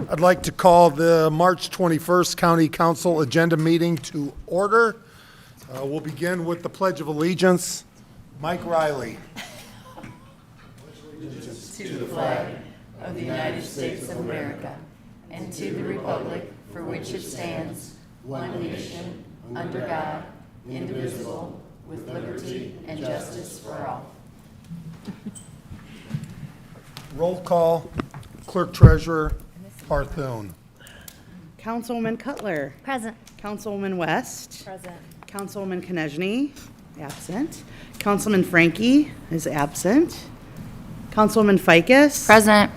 I'd like to call the March 21st County Council agenda meeting to order. We'll begin with the Pledge of Allegiance. Mike Riley. To the flag of the United States of America and to the republic for which it stands, one nation, under God, indivisible, with liberty and justice for all. Roll call. Clerk Treasurer Parthune. Councilwoman Cutler. Present. Councilwoman West. Present. Councilwoman Konechny, absent. Councilman Frankie is absent. Councilwoman Ficus. Present.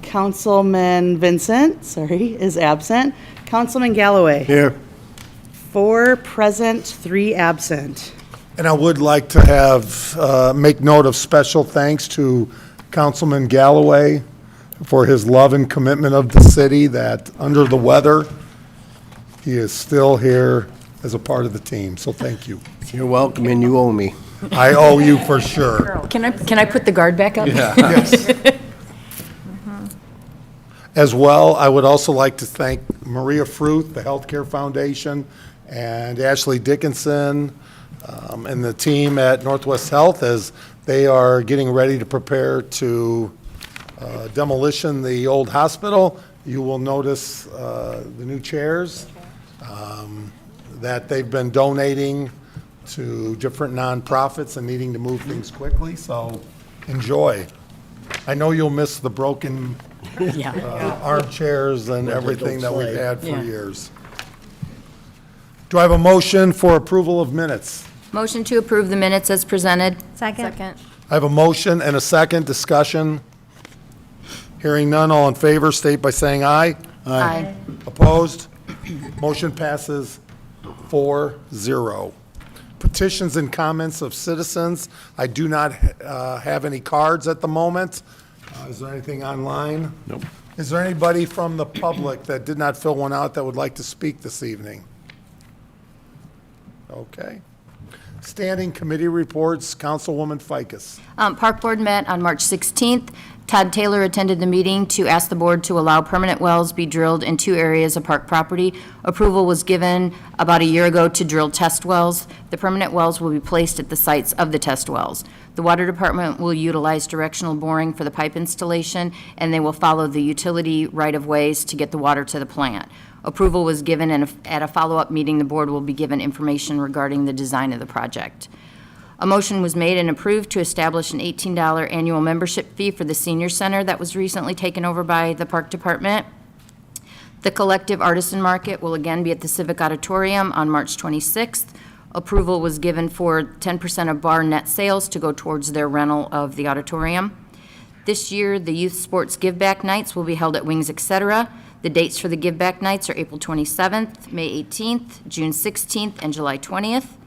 Councilman Vincent, is absent. Councilman Galloway. Here. 4 present, 3 absent. And I would like to have, make note of special thanks to Councilman Galloway for his love and commitment of the city, that under the weather, he is still here as a part of the team, so thank you. You're welcome, and you owe me. I owe you for sure. Can I put the guard back up? Yes. As well, I would also like to thank Maria Fruth, the Healthcare Foundation, and Ashley Dickinson, and the team at Northwest Health as they are getting ready to prepare to demolition the old hospital. You will notice the new chairs that they've been donating to different nonprofits and needing to move things quickly, so enjoy. I know you'll miss the broken armchairs and everything that we've had for years. Do I have a motion for approval of minutes? Motion to approve the minutes as presented. Second. I have a motion and a second. Discussion. Hearing none, all in favor, state by saying aye. Aye. Opposed? Motion passes 4-0. Petitions and comments of citizens. I do not have any cards at the moment. Is there anything online? Nope. Is there anybody from the public that did not fill one out that would like to speak this evening? Okay. Standing committee reports, Councilwoman Ficus. Park Board met on March 16th. Todd Taylor attended the meeting to ask the board to allow permanent wells be drilled in 2 areas of park property. Approval was given about a year ago to drill test wells. The permanent wells will be placed at the sites of the test wells. The water department will utilize directional boring for the pipe installation, and they will follow the utility right-of-ways to get the water to the plant. Approval was given, and at a follow-up meeting, the board will be given information regarding the design of the project. A motion was made and approved to establish an $18 annual membership fee for the senior center that was recently taken over by the park department. The collective artisan market will again be at the Civic Auditorium on March 26th. Approval was given for 10% of bar net sales to go towards their rental of the auditorium. This year, the youth sports give back nights will be held at Wings Etc. The dates for the give back nights are April 27th, May 18th, June 16th, and July 20th.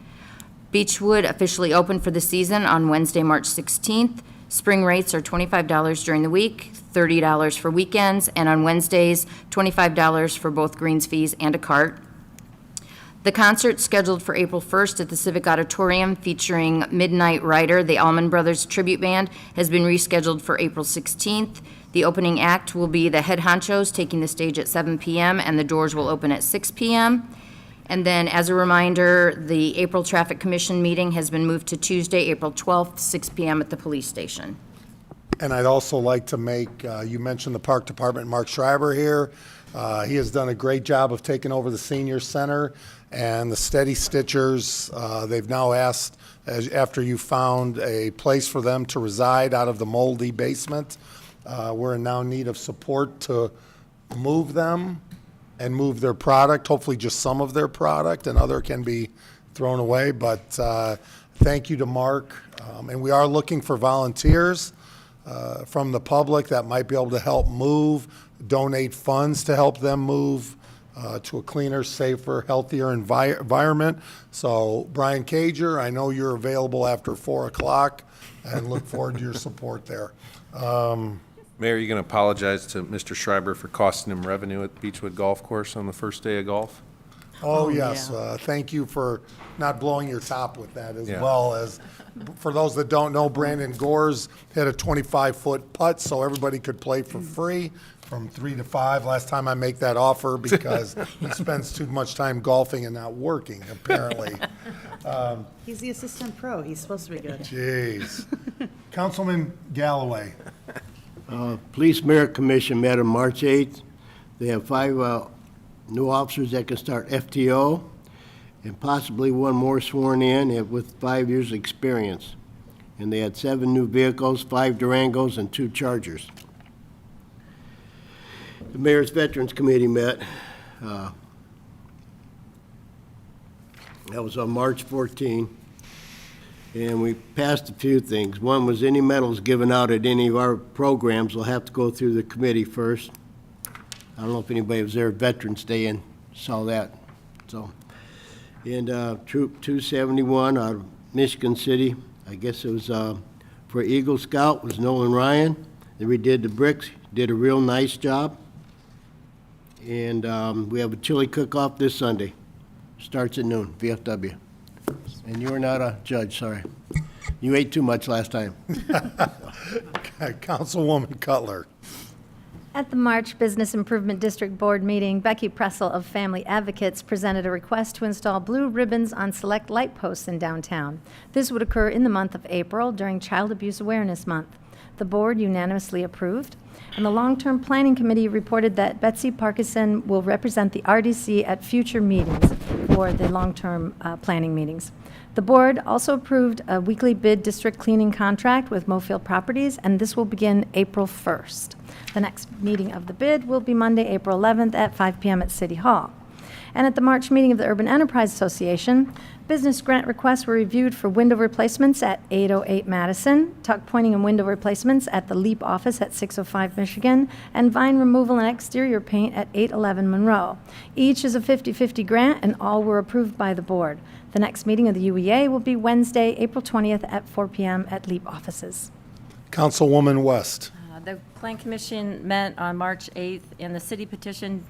Beechwood officially opened for the season on Wednesday, March 16th. Spring rates are $25 during the week, $30 for weekends, and on Wednesdays, $25 for both greens fees and a cart. The concert scheduled for April 1st at the Civic Auditorium featuring Midnight Rider, the Allman Brothers Tribute Band, has been rescheduled for April 16th. The opening act will be the Head Honchos taking the stage at 7 p.m. and the doors will open at 6 p.m. And then, as a reminder, the April Traffic Commission meeting has been moved to Tuesday, April 12th, 6 p.m. at the police station. And I'd also like to make, you mentioned the Park Department, Mark Schreiber here. He has done a great job of taking over the senior center and the Steady Stitchers. They've now asked, after you found a place for them to reside out of the moldy basement, we're in now need of support to move them and move their product, hopefully just some of their product, and other can be thrown away. But thank you to Mark. And we are looking for volunteers from the public that might be able to help move, donate funds to help them move to a cleaner, safer, healthier environment. So Brian Cager, I know you're available after 4 o'clock and look forward to your support there. Mayor, you going to apologize to Mr. Schreiber for costing him revenue at Beechwood Golf Course on the first day of golf? Oh, yes. yeah. Thank you for not blowing your top with that, as Yeah. well as, for those that don't know, Brandon Gores hit a 25-foot putt, so everybody could play for free from 3 to 5. Last time I make that offer because he spends too much time golfing and not working, apparently. He's the assistant pro. He's supposed to be good. Jeez. Councilman Galloway. Police Merit Commission met on March 8th. They have 5 new officers that can start FTO, and possibly one more sworn in with 5 years' experience. And they had 7 new vehicles, 5 Durangos, and 2 Chargers. The Mayor's Veterans Committee met. That was on March 14, and we passed a few things. One was any medals given out at any of our programs will have to go through the committee first. I don't know if anybody was there at Veterans Day and saw that. So, and Troop 271 out of Michigan City, I guess it was for Eagle Scout, was Nolan Ryan. They redid the bricks, did a real nice job. And we have a chili cook-off this Sunday. Starts at noon, VFW. And you're not a judge, sorry. You ate too much last time. Councilwoman Cutler. At the March Business Improvement District Board meeting, Becky Pressel of Family Advocates presented a request to install blue ribbons on select light posts in downtown. This would occur in the month of April during Child Abuse Awareness Month. The board unanimously approved, and the Long-Term Planning Committee reported that Betsy Parkinson will represent the RDC at future meetings for the long-term planning meetings. The board also approved a weekly bid district cleaning contract with Mofield Properties, and this will begin April 1st. The next meeting of the bid will be Monday, April 11th at 5 p.m. at City Hall. And at the March meeting of the Urban Enterprise Association, business grant requests were reviewed for window replacements at 808 Madison, tuck pointing and window replacements at the LEAP office at 605 Michigan, and vine removal and exterior paint at 811 Monroe. Each is a 50-50 grant, and all were approved by the board. The next meeting of the UEA will be Wednesday, April 20th at 4 p.m. at LEAP offices. Councilwoman West. The Plan Commission met on March 8th, and the city petitioned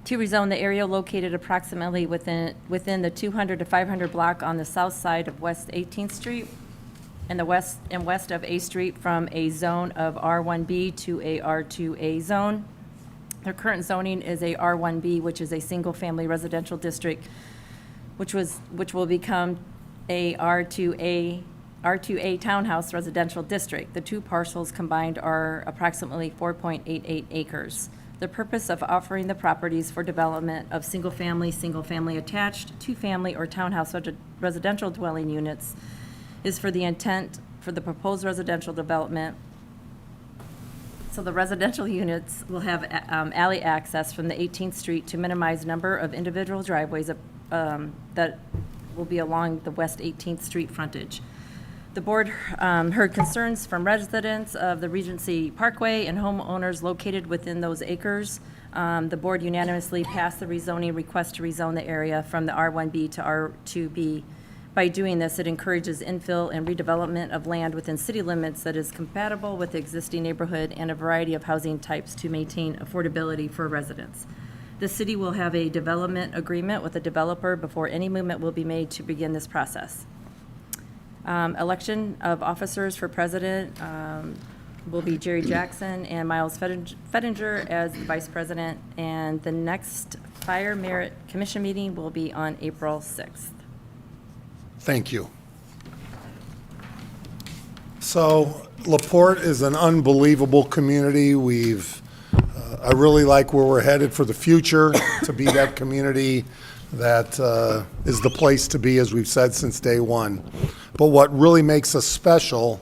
to rezone the area located approximately within the 200 to 500 block on the south side of West 18th Street and west of A Street from a zone of R1B to a R2A zone. Their current zoning is a R1B, which is a single-family residential district, which will become a R2A townhouse residential district. The two parcels combined are approximately 4.88 acres. The purpose of offering the properties for development of single-family attached, two-family, or townhouse residential dwelling units is for the intent for the proposed residential development. So the residential units will have alley access from the 18th Street to minimize number of individual driveways that will be along the West 18th Street frontage. The board heard concerns from residents of the Regency Parkway and homeowners located within those acres. The board unanimously passed the rezoning request to rezone the area from the R1B to R2B. By doing this, it encourages infill and redevelopment of land within city limits that is compatible with the existing neighborhood and a variety of housing types to maintain affordability for residents. The city will have a development agreement with the developer before any movement will be made to begin this process. Election of officers for president will be Jerry Jackson and Miles Fettinger as the vice president, and the next Fire Merit Commission meeting will be on April 6th. Thank you. So LaPorte is an unbelievable community. I really like where we're headed for the future, to be that community that is the place to be, as we've said since day one. But what really makes us special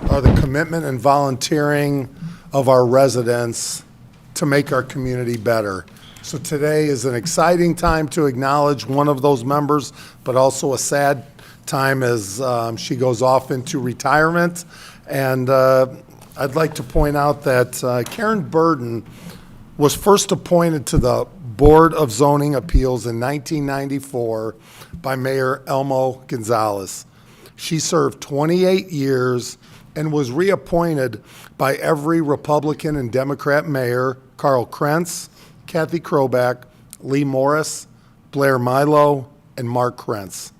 are the commitment and volunteering of our residents to make our community better. So today is an exciting time to acknowledge one of those members, but also a sad time as she goes off into retirement. And I'd like to point out that Karen Burden was first appointed to the Board of Zoning Appeals in 1994 by Mayor Elmo Gonzalez. She served 28 years and was reappointed by every Republican and Democrat mayor, Carl Krentz, Kathy Kroback, Lee Morris, Blair Milo, and Mark Krentz.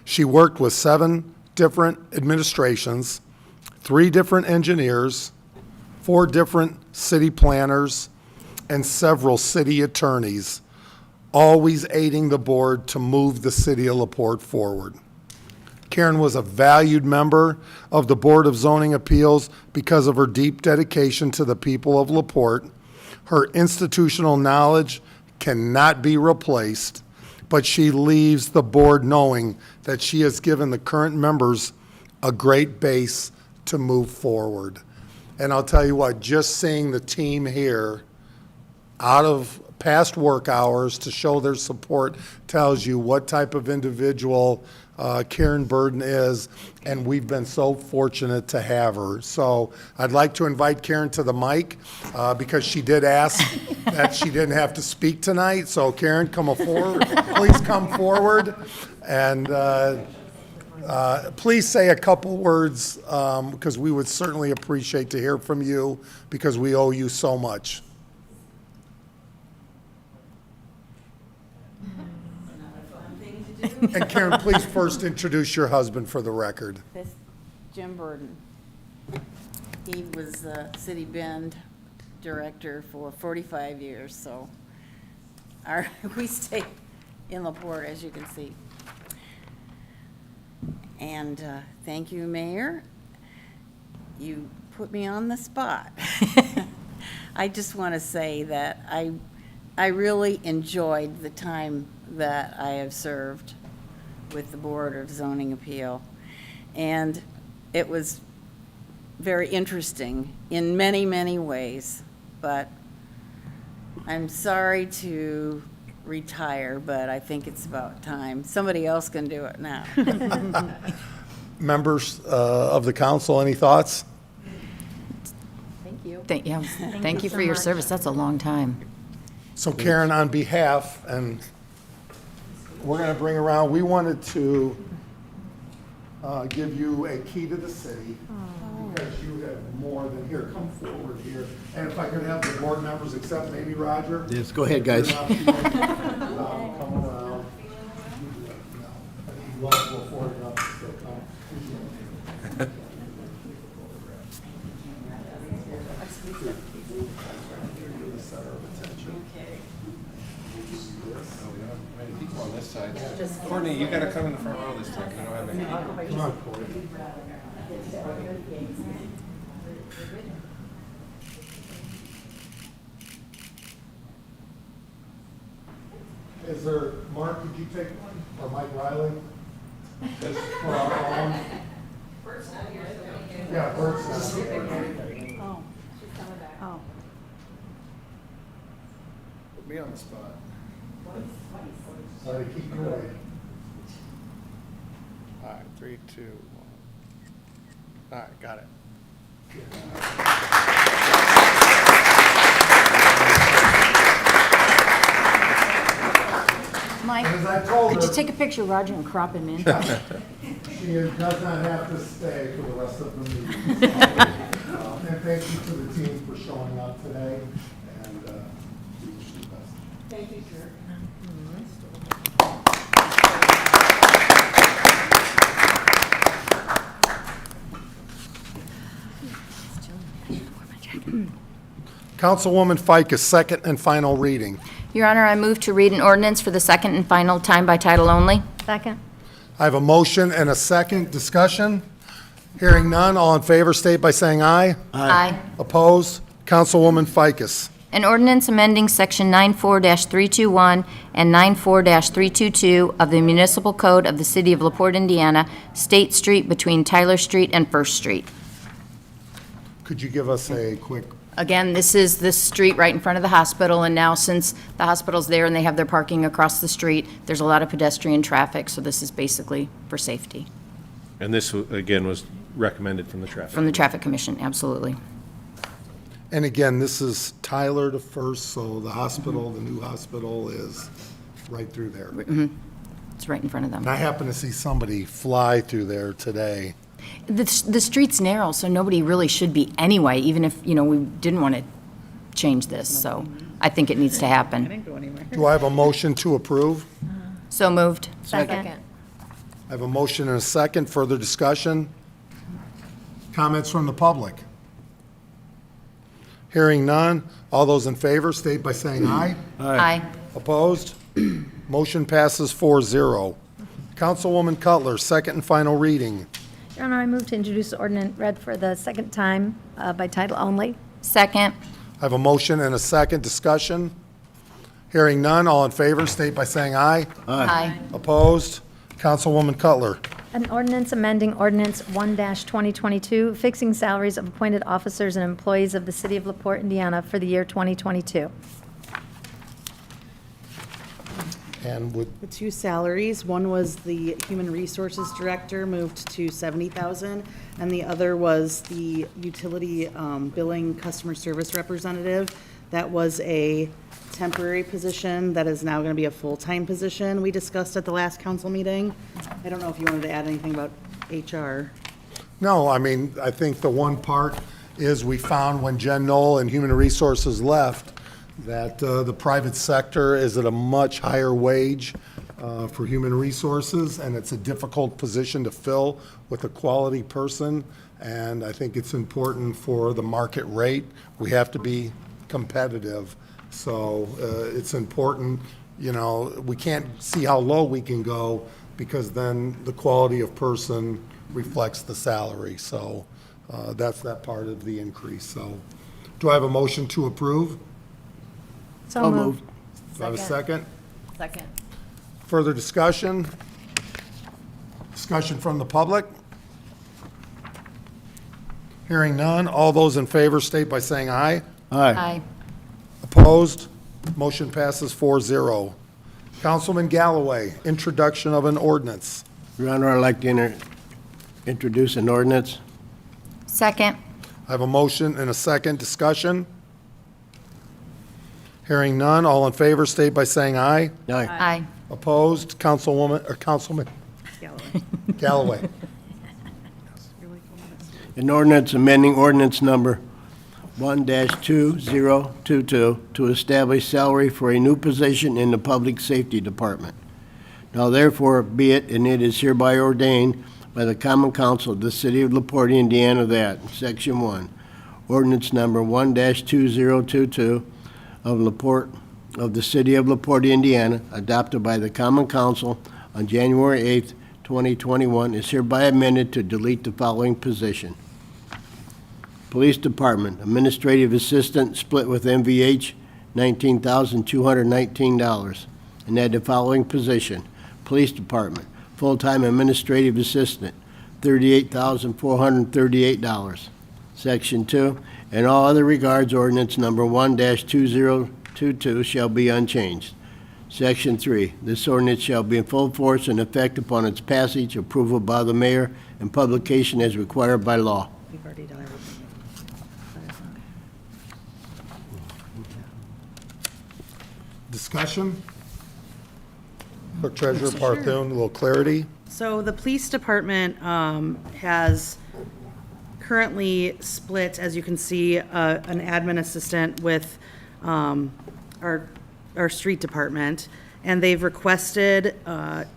She worked with 7 different administrations, 3 different engineers, 4 different city planners, and several city attorneys, always aiding the board to move the city of LaPorte forward. Karen was a valued member of the Board of Zoning Appeals because of her deep dedication to the people of LaPorte. Her institutional knowledge cannot be replaced, but she leaves the board knowing that she has given the current members a great base to move forward. And I'll tell you what, just seeing the team here out of past work hours to show their support tells you what type of individual Karen Burden is, and we've been so fortunate to have her. So I'd like to invite Karen to the mic because she did ask that she didn't have to speak tonight. So Karen, come forward. Please come forward, and please say a couple words because we would certainly appreciate to hear from you because we owe you so much. And Karen, please first introduce your husband for the record. This Jim Burden. He was the City Bend director for 45 years, so we stay in LaPorte, as you can see. And thank you, Mayor. You put me on the spot. I just want to say that I really enjoyed the time that I have served with the Board of Zoning Appeal. And it was very interesting in many, many ways. But I'm sorry to retire, but I think it's about time. Somebody else can do it now. Members of the council, any thoughts? Thank you. Thank you for your service. That's a long time. So Karen, on behalf, and we're going to bring around, we wanted to give you a key to the city because you have more than, here, come forward here. And if I could have the board members accept, maybe Roger? Yes, go ahead, guys. Come around. You'd love to afford enough to still come. People on this side. Courtney, you gotta come in the front row this time. You don't have any. Come on, Porte. Is there, Mark, could you take one, or Mike Riley? For our own? Bert's not here. Yeah, Bert's not here. Oh, oh. Put me on the spot. Sorry, keep you away. All right, 3, 2, 1. All right, got it. Mike, And as I told could you her, take a picture of Roger and crop him in? she does not have to stay for the rest of the meeting. And thank you to the team for showing up today, and we wish you the best. Thank you, sir. Councilwoman Ficus, second and final reading. Your Honor, I move to read an ordinance for the second and final time by title only. Second. I have a motion and a second. Discussion? Hearing none, all in favor state by saying aye. Aye. Opposed? Councilwoman Ficus. An ordinance amending Section 94-321 and 94-322 of the Municipal Code of the City of LaPorte, Indiana, State Street between Tyler Street and First Street. Could you give us a quick, Again, this is the street right in front of the hospital, and now since the hospital's there and they have their parking across the street, there's a lot of pedestrian traffic, so this is basically for safety. And this, again, was recommended from the traffic. From the Traffic Commission, absolutely. and again, this is Tyler to First, so the hospital, the new hospital is right through there. It's right in front of them. And I happened to see somebody fly through there today. The street's narrow, so nobody really should be anyway, even if, we didn't want to change this, so I think it needs to I happen. didn't go anywhere. Do I have a motion to approve? So moved. Second. I have a motion and a second. Further discussion? Comments from the public? Hearing none. All those in favor state by saying aye. Aye. Opposed? Motion passes 4-0. Councilwoman Cutler, second and final reading. Your Honor, I move to introduce the ordinance read for the second time by title only. Second. I have a motion and a second. Discussion? Hearing none. All in favor state by saying aye. Aye. Opposed? Councilwoman Cutler. An ordinance amending ordinance 1-2022, fixing salaries of appointed officers and employees of the city of LaPorte, Indiana for the year 2022. And would, The two salaries, one was the Human Resources Director, moved to 70,000, and the other was the Utility Billing Customer Service Representative. That was a temporary position that is now going to be a full-time position we discussed at the last council meeting. I don't know if you wanted to add anything about HR. no, I mean, I think the one part is we found when Jen Knoll and Human Resources left, that the private sector is at a much higher wage for human resources, and it's a difficult position to fill with a quality person. And I think it's important for the market rate. We have to be competitive. So it's important, you know, we can't see how low we can go because then the quality of person reflects the salary. So that's that part of the increase. So do I have a motion to approve? So moved. Do I have a second? Second. Further discussion? Discussion from the public? Hearing none. All those in favor state by saying aye. Aye. Opposed? Motion passes 4-0. Councilman Galloway, introduction of an ordinance. Your Honor, I'd like to introduce an ordinance. Second. I have a motion and a second. Discussion? Hearing none. All in favor state by saying aye. Aye. Opposed? Councilwoman, or Councilman Galloway. An ordinance amending ordinance number 1-2022 to establish salary for a new position in the Public Safety Department. Now therefore be it, and it is hereby ordained by the Common Council of the City of LaPorte, Indiana, that, Section 1, ordinance number 1-2022 of LaPorte, of the City of LaPorte, Indiana, adopted by the Common Council on January 8th, 2021, is hereby amended to delete the following position. Police Department, Administrative Assistant, split with MVH, $19,219, and add the following position. Police Department, Full-Time Administrative Assistant, $38,438. Section 2, in all other regards, ordinance number 1-2022 shall be unchanged. Section 3, this ordinance shall be in full force and effect upon its passage, approval by the mayor, and publication as required by law. We've already done everything. Discussion? Clerk Treasurer Parthun, a little clarity? So the police department has currently split, as you can see, an admin assistant with our street department, and they've requested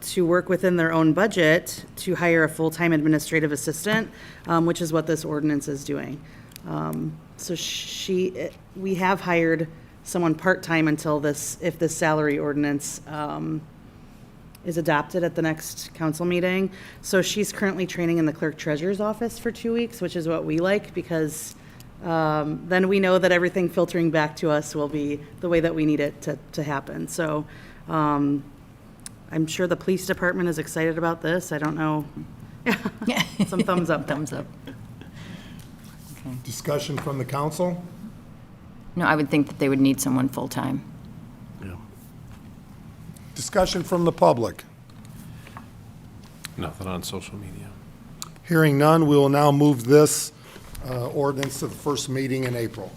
to work within their own budget to hire a full-time administrative assistant, which is what this ordinance is doing. So we have hired someone part-time until this, if this salary ordinance is adopted at the next council meeting. So she's currently training in the clerk treasurer's office for 2 weeks, which is what we like, because then we know that everything filtering back to us will be the way that we need it to happen. So I'm sure the police department is excited about this. I don't know. Some thumbs up. Thumbs up. Discussion from the council? No, I would think that they would need someone full-time. Discussion from the public? Nothing on social media. Hearing none, we will now move this ordinance to the first meeting in April.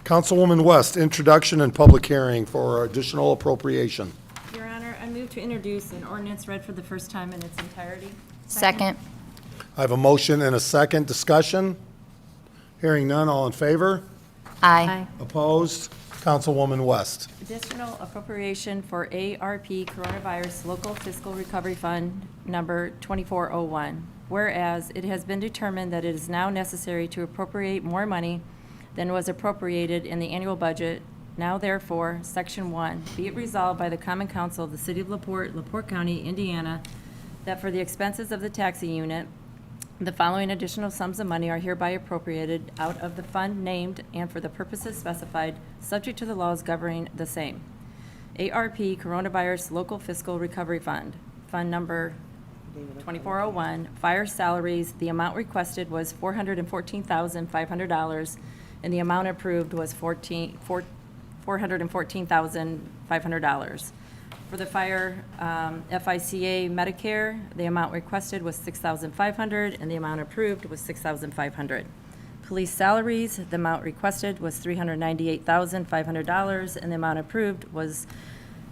Councilwoman West, introduction and public hearing for additional appropriation. Your Honor, I move to introduce an ordinance read for the first time in its entirety. Second. I have a motion and a second. Discussion? Hearing none, all in favor? Aye. Opposed? Councilwoman West. Additional appropriation for ARP Coronavirus Local Fiscal Recovery Fund number 2401. Whereas it has been determined that it is now necessary to appropriate more money than was appropriated in the annual budget. Now therefore, Section 1, be it resolved by the Common Council of the City of LaPorte, LaPorte County, Indiana, that for the expenses of the taxi unit, the following additional sums of money are hereby appropriated out of the fund named and for the purposes specified, subject to the laws governing the same. ARP Coronavirus Local Fiscal Recovery Fund, Fund number 2401, fire salaries, the amount requested was $414,500, and the amount approved was $414,500. For the fire FICA Medicare, the amount requested was $6,500, and the amount approved was $6,500. Police salaries, the amount requested was $398,500, and the amount approved was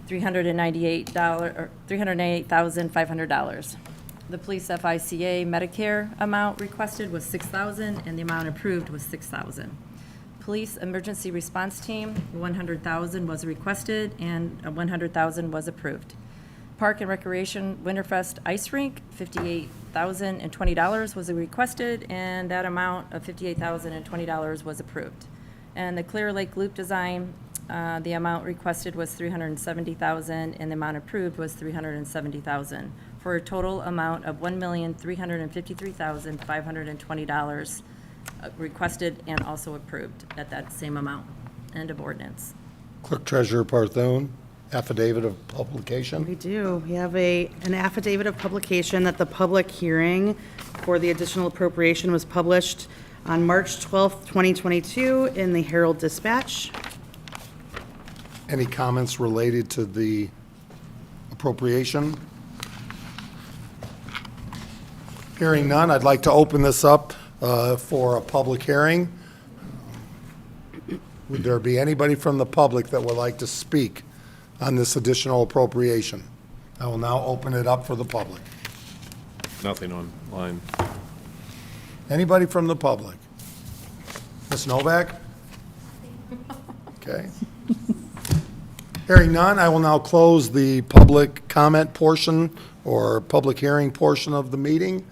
$398,500. The police FICA Medicare amount requested was $6,000, and the amount approved was $6,000. Police Emergency Response Team, $100,000 was requested and $100,000 was approved. Park and Recreation Winterfest Ice Rink, $58,020 was requested, and that amount of $58,020 was approved. And the Clear Lake Loop Design, the amount requested was $370,000, and the amount approved was $370,000, for a total amount of $1,353,520 requested and also approved at that same amount. End of ordinance. Clerk Treasurer Parthone, affidavit of We publication. do. We have an affidavit of publication that the public hearing for the additional appropriation was published on March 12th, 2022 in the Herald Dispatch. Any comments related to the appropriation? Hearing none, I'd like to open this up for a public hearing. Would there be anybody from the public that would like to speak on this additional appropriation? I will now open it up for the public. Nothing online. Anybody from the public? Ms. Novak? Okay. Hearing none, I will now close the public comment portion or public hearing portion of the meeting.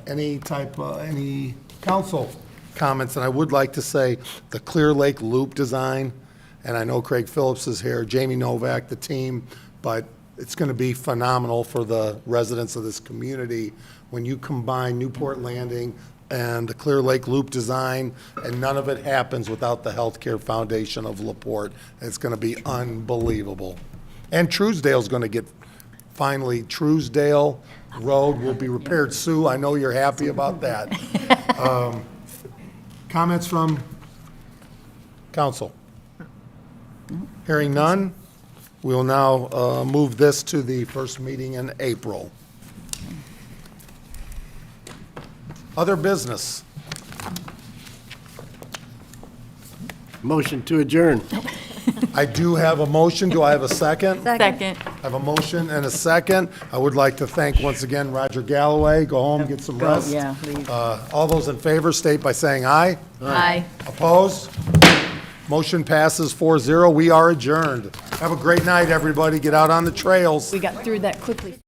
Any council comments? And I would like to say the Clear Lake Loop design, and I know Craig Phillips is here, Jamie Novak, the team, but it's going to be phenomenal for the residents of this community when you combine Newport Landing and the Clear Lake Loop design, and none of it happens without the Healthcare Foundation of LaPorte. It's going to be unbelievable. And Truesdale's going to get, finally, Truesdale Road will be repaired. Sue, I know you're happy about that. Comments from council? Hearing none, we will now move this to the first meeting in April. Other business? Motion to adjourn. I do have a motion. Do I have a second? Second. I have a motion and a second. I would like to thank once again Roger Galloway. Go home, get some rest. Yeah, please. All those in favor state by saying aye. Aye. Opposed? Motion passes 4-0. We are adjourned. Have a great night, everybody. Get out on the trails. We got through that quickly.